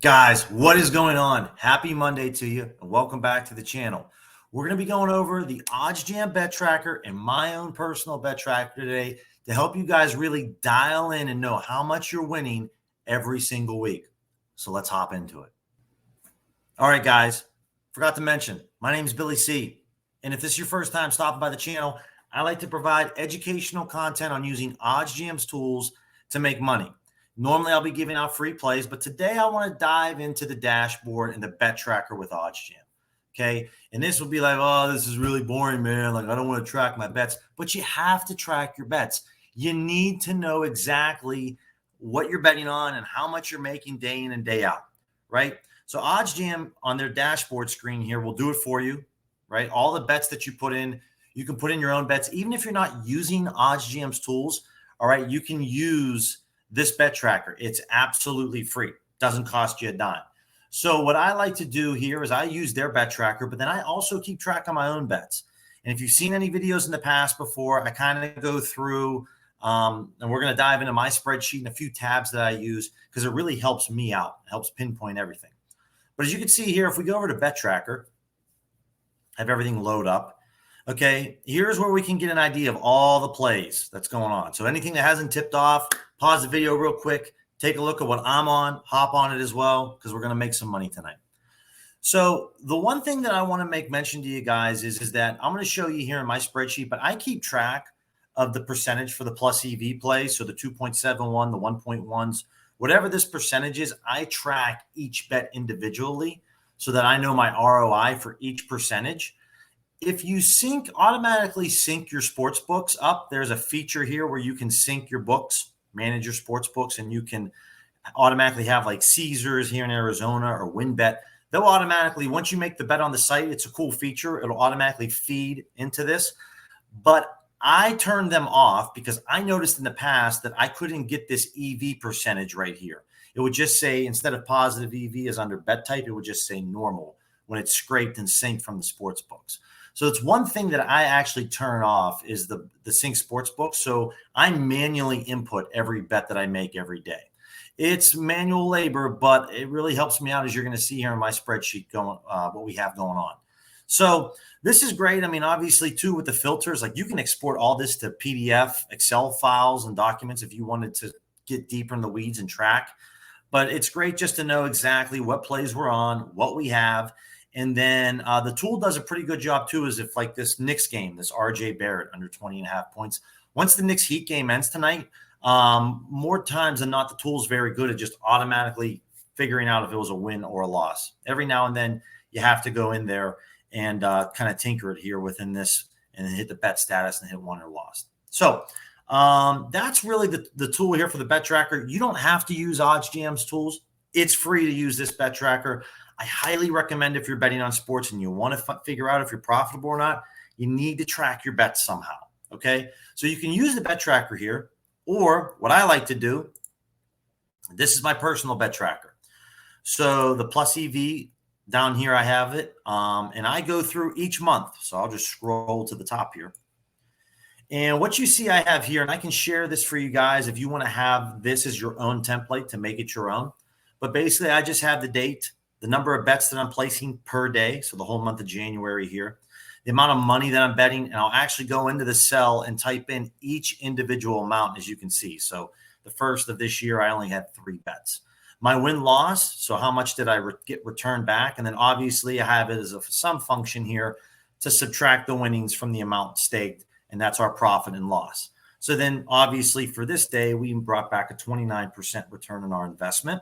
Guys, what is going on? Happy Monday to you and welcome back to the channel. We're going to be going over the OddsJam bet tracker and my own personal bet tracker today to help you guys really dial in and know how much you're winning every single week. So let's hop into it. All right, guys, forgot to mention, my name is Billy C. And if this is your first time stopping by the channel, I like to provide educational content on using OddsJam's tools to make money. Normally, I'll be giving out free plays, but today I want to dive into the dashboard and the bet tracker with OddsJam. Okay. And this will be like, oh, this is really boring, man. Like, I don't want to track my bets, but you have to track your bets. You need to know exactly what you're betting on and how much you're making day in and day out, right? So OddsJam on their dashboard screen here will do it for you, right? All the bets that you put in, you can put in your own bets. Even if you're not using OddsJam's tools, all right, you can use this bet tracker. It's absolutely free. Doesn't cost you a dime. So what I like to do here is I use their bet tracker, but then I also keep track of my own bets. And if you've seen any videos in the past before, I kind of go through and we're going to dive into my spreadsheet and a few tabs that I use because it really helps me out. It helps pinpoint everything. But as you can see here, if we go over to bet tracker, have everything load up. Okay, here's where we can get an idea of all the plays that's going on. So anything that hasn't tipped off, pause the video real quick, take a look at what I'm on, hop on it as well, because we're going to make some money tonight. So the one thing that I want to make mention to you guys is that I'm going to show you here in my spreadsheet, but I keep track of the percentage for the plus EV plays. So the 2.71, the 1.1s, whatever this percentage is, I track each bet individually so that I know my ROI for each percentage. If you automatically sync your sports books up, there's a feature here where you can sync your books, manage your sports books, and you can automatically have like Caesars here in Arizona or WinBet. They'll automatically, once you make the bet on the site, it's a cool feature. It'll automatically feed into this. But I turned them off because I noticed in the past that I couldn't get this EV percentage right here. It would just say, instead of positive EV as under bet type, it would just say normal when it's scraped and synced from the sports books. So it's one thing that I actually turn off is the sync sports book. So I manually input every bet that I make every day. It's manual labor, but it really helps me out, as you're going to see here in my spreadsheet going, what we have going on. So this is great. I mean, obviously too, with the filters, like you can export all this to PDF, Excel files and documents if you wanted to get deeper in the weeds and track. But it's great just to know exactly what plays we're on, what we have. And then the tool does a pretty good job too, is if like this Knicks game, this RJ Barrett under 20.5 points. Once the Knicks Heat game ends tonight, more times than not, the tool is very good at just automatically figuring out if it was a win or a loss. Every now and then you have to go in there and kind of tinker it here within this and then hit the bet status and hit won or lost. So that's really the tool here for the bet tracker. You don't have to use OddsJam's tools. It's free to use this bet tracker. I highly recommend if you're betting on sports and you want to figure out if you're profitable or not, you need to track your bets somehow. Okay. So you can use the bet tracker here, or what I like to do, this is my personal bet tracker. So the plus EV down here, I have it. And I go through each month. So I'll just scroll to the top here. And what you see I have here, and I can share this for you guys if you want to have this as your own template to make it your own. But basically, I just have the date, the number of bets that I'm placing per day, so the whole month of January here, the amount of money that I'm betting, and I'll actually go into the cell and type in each individual amount, as you can see. So the first of this year, I only had 3 bets. My win-loss, so how much did I get returned back? And then obviously I have it as a sum function here to subtract the winnings from the amount staked, and that's our profit and loss. So then obviously for this day, we brought back a 29% return on our investment.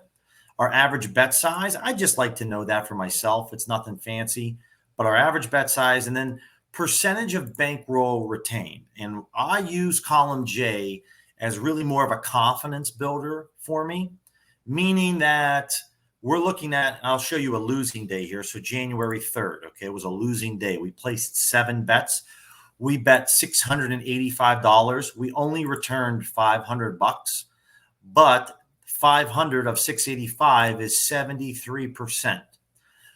Our average bet size, I just like to know that for myself. It's nothing fancy, but our average bet size, and then percentage of bankroll retained. And I use column J as really more of a confidence builder for me, meaning that we're looking at, I'll show you a losing day here. So January 3rd, okay, it was a losing day. We placed 7 bets. We bet $685. We only returned $500, but 500 of 685 is 73%.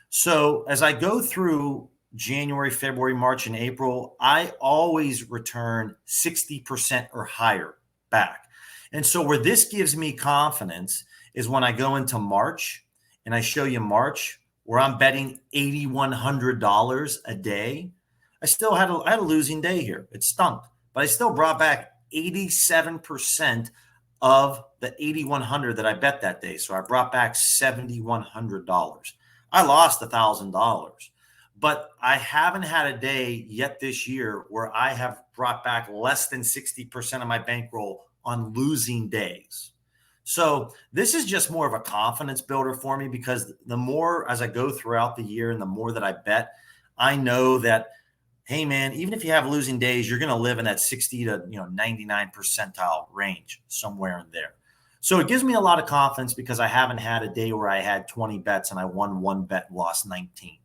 So as I go through January, February, March, and April, I always return 60% or higher back. And so where this gives me confidence is when I go into March and I show you March, where I'm betting $8,100 a day, I had a losing day here. It stunk, but I still brought back 87% of the 8,100 that I bet that day. So I brought back $7,100. I lost $1,000, but I haven't had a day yet this year where I have brought back less than 60% of my bankroll on losing days. So this is just more of a confidence builder for me, because the more as I go throughout the year and the more that I bet, I know that, hey man, even if you have losing days, you're going to live in that 60 to 99 percentile range, somewhere in there. So it gives me a lot of confidence, because I haven't had a day where I had 20 bets and I won one bet and lost 19.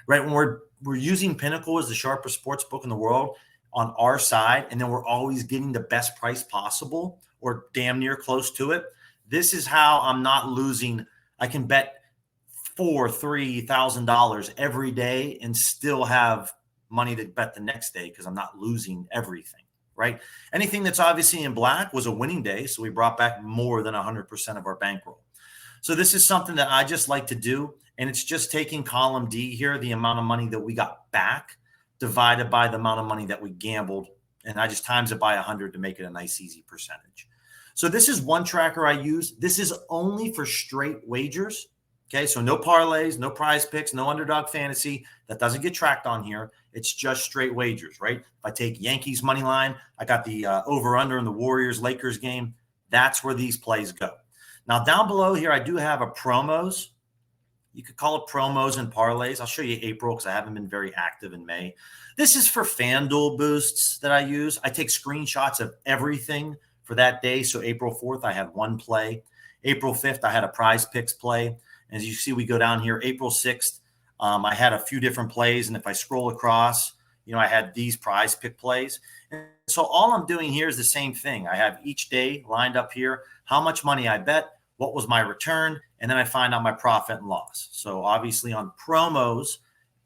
Right? When we're using Pinnacle as the sharpest sports book in the world on our side, and then we're always getting the best price possible or damn near close to it. This is how I'm not losing. I can bet $3,000 every day and still have money to bet the next day, because I'm not losing everything, right? Anything that's obviously in black was a winning day, so we brought back more than 100% of our bankroll. So this is something that I just like to do, and it's just taking column D here, the amount of money that we got back divided by the amount of money that we gambled, and I just times it by 100 to make it a nice, easy percentage. So this is one tracker I use. This is only for straight wagers. Okay, so no parlays, no prize picks, no underdog fantasy. That doesn't get tracked on here. It's just straight wagers, right? If I take Yankees money line, I got the over-under in the Warriors-Lakers game. That's where these plays go. Now, down below here, I do have a promos. You could call it promos and parlays. I'll show you April, because I haven't been very active in May. This is for FanDuel boosts that I use. I take screenshots of everything for that day. So April 4th, I had one play. April 5th, I had a prize picks play. As you see, we go down here, April 6th, I had a few different plays. And if I scroll across, I had these prize pick plays. And so all I'm doing here is the same thing. I have each day lined up here, how much money I bet, what was my return, and then I find out my profit and loss. So obviously on promos,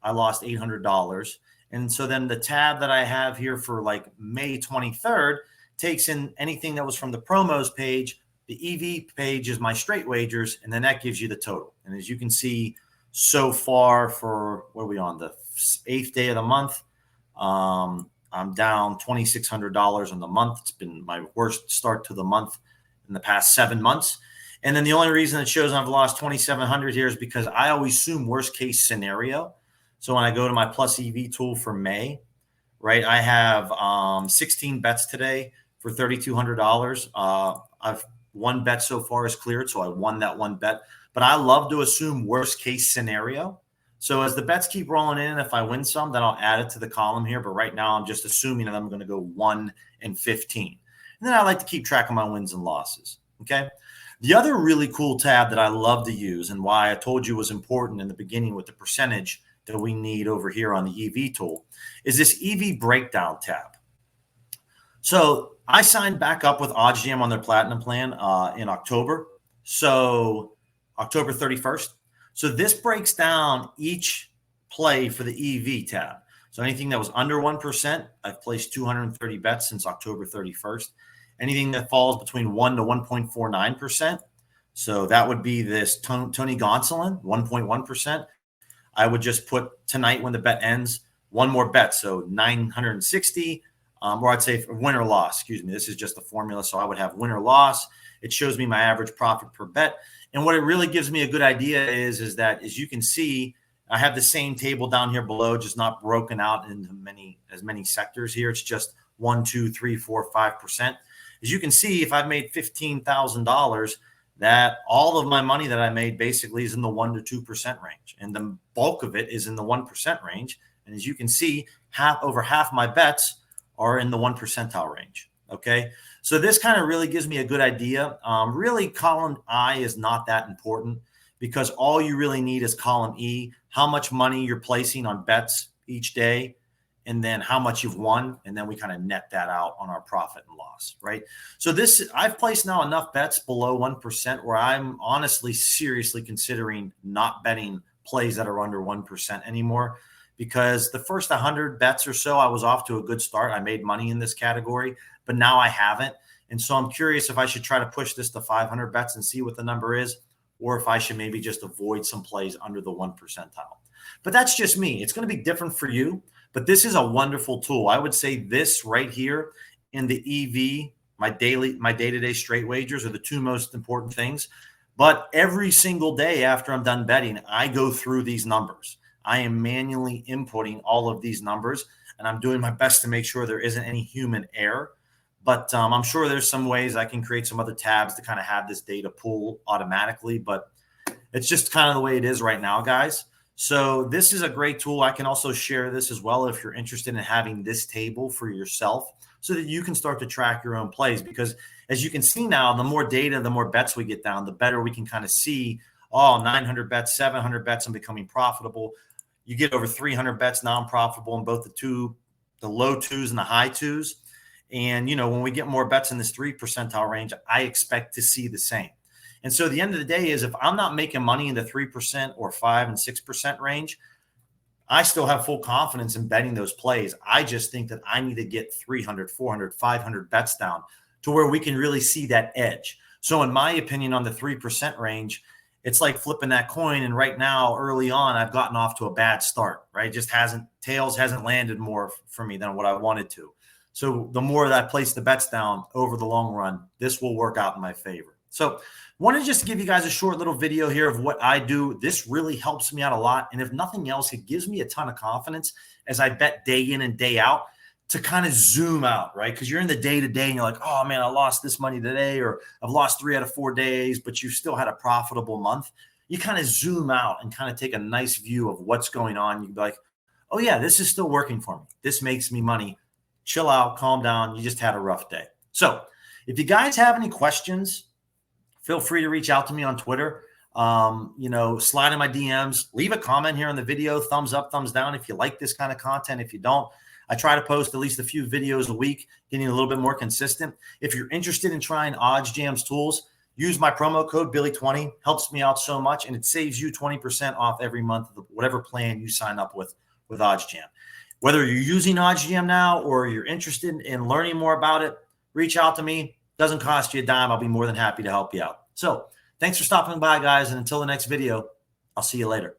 I lost $800. And so then the tab that I have here for like May 23rd takes in anything that was from the promos page. The EV page is my straight wagers, and then that gives you the total. And as you can see, so far for, what are we on, the 8th day of the month, I'm down $2,600 on the month. It's been my worst start to the month in the past 7 months. And then the only reason it shows I've lost 2,700 here is because I always assume worst case scenario. So when I go to my plus EV tool for May, right, I have 16 bets today for $3,200. I've one bet so far is cleared, so I won that one bet. But I love to assume worst case scenario. So as the bets keep rolling in, if I win some, then I'll add it to the column here. But right now, I'm just assuming that I'm going to go 1 and 15. And then I like to keep track of my wins and losses. Okay. The other really cool tab that I love to use, and why I told you was important in the beginning with the percentage that we need over here on the EV tool, is this EV breakdown tab. So I signed back up with OddsJam on their platinum plan in October. So October 31st. So this breaks down each play for the EV tab. So anything that was under 1%, I've placed 230 bets since October 31st. Anything that falls between 1 to 1.49%. So that would be this Tony Gonsolin, 1.1%. I would just put tonight when the bet ends, one more bet. So 960, or I'd say win or loss. Excuse me. This is just a formula. So I would have win or loss. It shows me my average profit per bet. And what it really gives me a good idea is that, as you can see, I have the same table down here below, just not broken out into as many sectors here. It's just 1, 2, 3, 4, 5%. As you can see, if I've made $15,000, that all of my money that I made basically is in the 1 to 2% range. And the bulk of it is in the 1% range. And as you can see, over half my bets are in the 1 percentile range. Okay. So this kind of really gives me a good idea. Really, column I is not that important, because all you really need is column E, how much money you're placing on bets each day, and then how much you've won. And then we kind of net that out on our profit and loss, right? So I've placed now enough bets below 1% where I'm honestly seriously considering not betting plays that are under 1% anymore, because the first 100 bets or so, I was off to a good start. I made money in this category, but now I haven't. And so I'm curious if I should try to push this to 500 bets and see what the number is, or if I should maybe just avoid some plays under the 1 percentile. But that's just me. It's going to be different for you, but this is a wonderful tool. I would say this right here in the EV, my day-to-day straight wagers are the two most important things. But every single day after I'm done betting, I go through these numbers. I am manually inputting all of these numbers, and I'm doing my best to make sure there isn't any human error. But I'm sure there's some ways I can create some other tabs to kind of have this data pull automatically. But it's just kind of the way it is right now, guys. So this is a great tool. I can also share this as well if you're interested in having this table for yourself so that you can start to track your own plays. Because as you can see now, the more data, the more bets we get down, the better we can kind of see, oh, 900 bets, 700 bets, I'm becoming profitable. You get over 300 bets non-profitable in both the low twos and the high twos. And, when we get more bets in this 3 percentile range, I expect to see the same. And so the end of the day is if I'm not making money in the 3% or 5 and 6% range, I still have full confidence in betting those plays. I just think that I need to get 300, 400, 500 bets down to where we can really see that edge. So in my opinion, on the 3% range, it's like flipping that coin. And right now, early on, I've gotten off to a bad start, right? Tails hasn't landed more for me than what I wanted to. So the more that I place the bets down over the long run, this will work out in my favor. So wanted just to give you guys a short little video here of what I do. This really helps me out a lot. And if nothing else, it gives me a ton of confidence as I bet day in and day out to kind of zoom out, right? Because you're in the day-to-day and you're like, oh, man, I lost this money today, or I've lost 3 out of 4 days, but you still had a profitable month. You kind of zoom out and kind of take a nice view of what's going on. You'd be like, oh, yeah, this is still working for me. This makes me money. Chill out, calm down. You just had a rough day. So if you guys have any questions, feel free to reach out to me on Twitter. Slide in my DMs, leave a comment here on the video, thumbs up, thumbs down if you like this kind of content. If you don't, I try to post at least a few videos a week, getting a little bit more consistent. If you're interested in trying OddsJam's tools, use my promo code Billy20. Helps me out so much, and it saves you 20% off every month of whatever plan you sign up with OddsJam. Whether you're using OddsJam now or you're interested in learning more about it, reach out to me. Doesn't cost you a dime. I'll be more than happy to help you out. So thanks for stopping by, guys. And until the next video, I'll see you later.